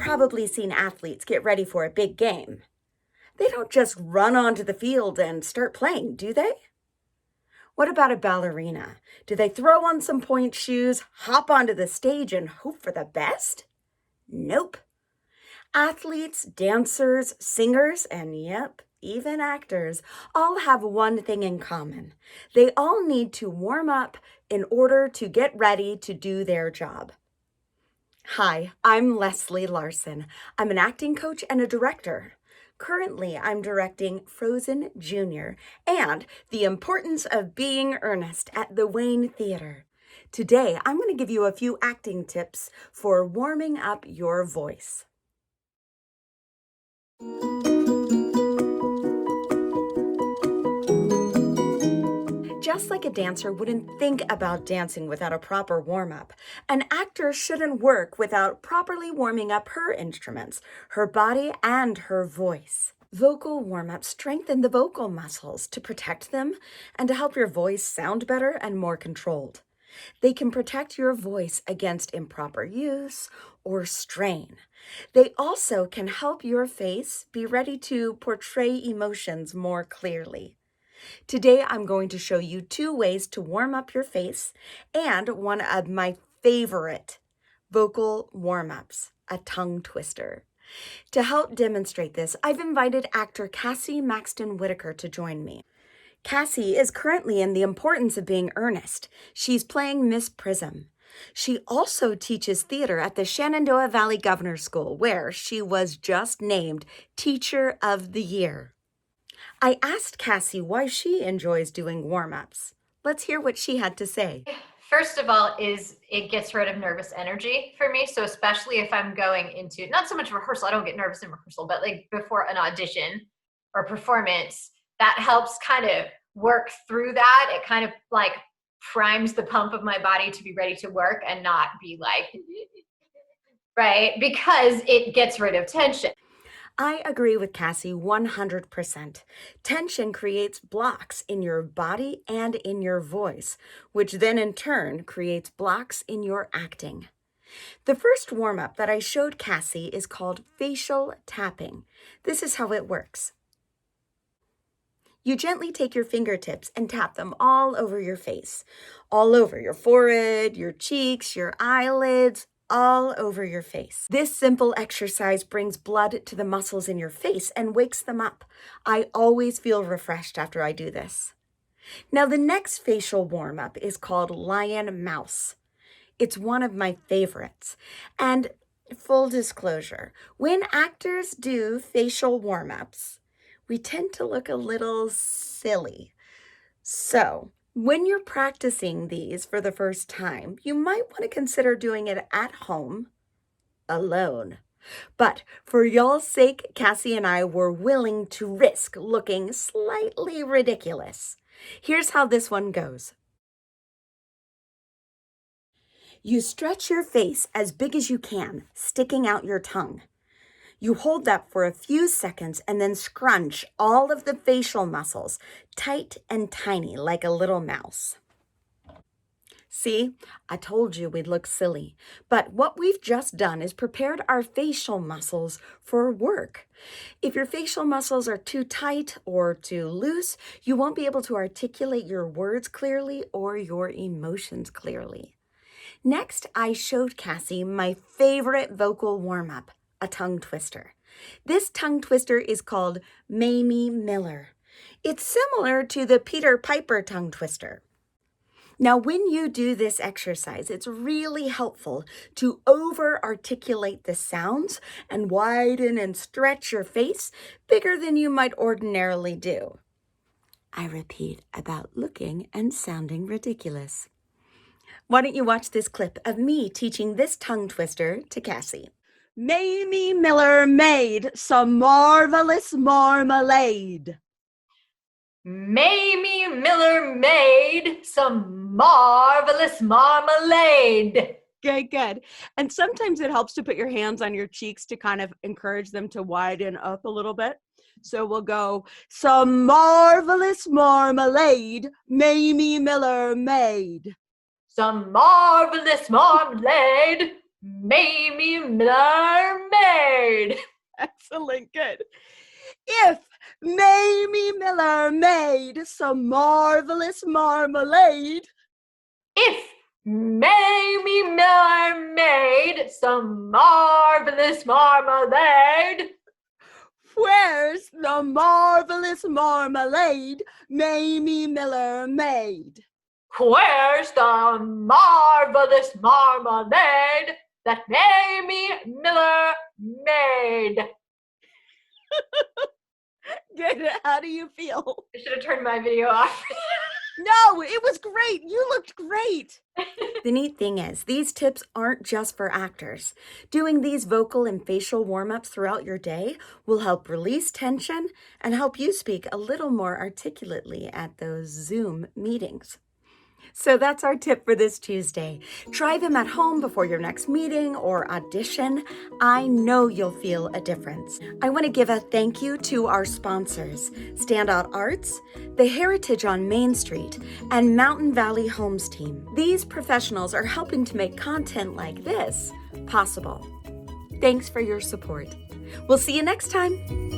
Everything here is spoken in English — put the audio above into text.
probably seen athletes get ready for a big game. They don't just run onto the field and start playing, do they? What about a ballerina? Do they throw on some pointe shoes, hop onto the stage, and hope for the best? Nope. Athletes, dancers, singers, and yep, even actors all have one thing in common. They all need to warm up in order to get ready to do their job. Hi, I'm Lesley Larsen. I'm an acting coach and a director. Currently, I'm directing Frozen Jr. and The Importance of Being Earnest at the Wayne Theater. Today, I'm going to give you a few acting tips for warming up your voice. Just like a dancer wouldn't think about dancing without a proper warm-up, an actor shouldn't work without properly warming up her instruments, her body, and her voice. Vocal warm-ups strengthen the vocal muscles to protect them and to help your voice sound better and more controlled. They can protect your voice against improper use or strain. They also can help your face be ready to portray emotions more clearly. Today, I'm going to show you 2 ways to warm up your face and one of my favorite vocal warm-ups, a tongue twister. To help demonstrate this, I've invited actor Cassy Maxton-Whitacre to join me. Cassy is currently in The Importance of Being Earnest. She's playing Miss Prism. She also teaches theater at the Shenandoah Valley Governor's School, where she was just named Teacher of the Year. I asked Cassy why she enjoys doing warm-ups. Let's hear what she had to say. First of all, it gets rid of nervous energy for me. So especially if I'm going into, not so much rehearsal, I don't get nervous in rehearsal, but like before an audition or performance, that helps kind of work through that. It kind of like primes the pump of my body to be ready to work and not be like, right? Because it gets rid of tension. I agree with Cassy 100%. Tension creates blocks in your body and in your voice, which then in turn creates blocks in your acting. The first warm-up that I showed Cassy is called facial tapping. This is how it works. You gently take your fingertips and tap them all over your face, all over your forehead, your cheeks, your eyelids, all over your face. This simple exercise brings blood to the muscles in your face and wakes them up. I always feel refreshed after I do this. Now, the next facial warm-up is called lion mouse. It's one of my favorites. And full disclosure, when actors do facial warm-ups, we tend to look a little silly. So, when you're practicing these for the first time, you might want to consider doing it at home, alone. But for y'all's sake, Cassy and I were willing to risk looking slightly ridiculous. Here's how this one goes. You stretch your face as big as you can, sticking out your tongue. You hold that for a few seconds and then scrunch all of the facial muscles tight and tiny like a little mouse. See, I told you we'd look silly, but what we've just done is prepared our facial muscles for work. If your facial muscles are too tight or too loose, you won't be able to articulate your words clearly or your emotions clearly. Next, I showed Cassy my favorite vocal warm-up, a tongue twister. This tongue twister is called Mamie Miller. It's similar to the Peter Piper tongue twister. Now, when you do this exercise, it's really helpful to over-articulate the sounds and widen and stretch your face bigger than you might ordinarily do. I repeat, about looking and sounding ridiculous. Why don't you watch this clip of me teaching this tongue twister to Cassy? Mamie Miller made some marvelous marmalade. Mamie Miller made some marvelous marmalade. Okay, good. And sometimes it helps to put your hands on your cheeks to kind of encourage them to widen up a little bit. So we'll go, some marvelous marmalade Mamie Miller made. Some marvelous marmalade Mamie Mermaid. Excellent, good. If Mamie Miller made some marvelous marmalade, If Mamie Miller made some marvelous marmalade, where's the marvelous marmalade Mamie Miller made? where's the marvelous marmalade that Mamie Miller made? Good. How do you feel? I should have turned my video off. No, it was great. You looked great. The neat thing is, these tips aren't just for actors. Doing these vocal and facial warm-ups throughout your day will help release tension and help you speak a little more articulately at those Zoom meetings. So that's our tip for this Tuesday. Try them at home before your next meeting or audition. I know you'll feel a difference. I want to give a thank you to our sponsors, Standout Arts, The Heritage on Main Street, and Mountain Valley Homes Team. These professionals are helping to make content like this possible. Thanks for your support. We'll see you next time.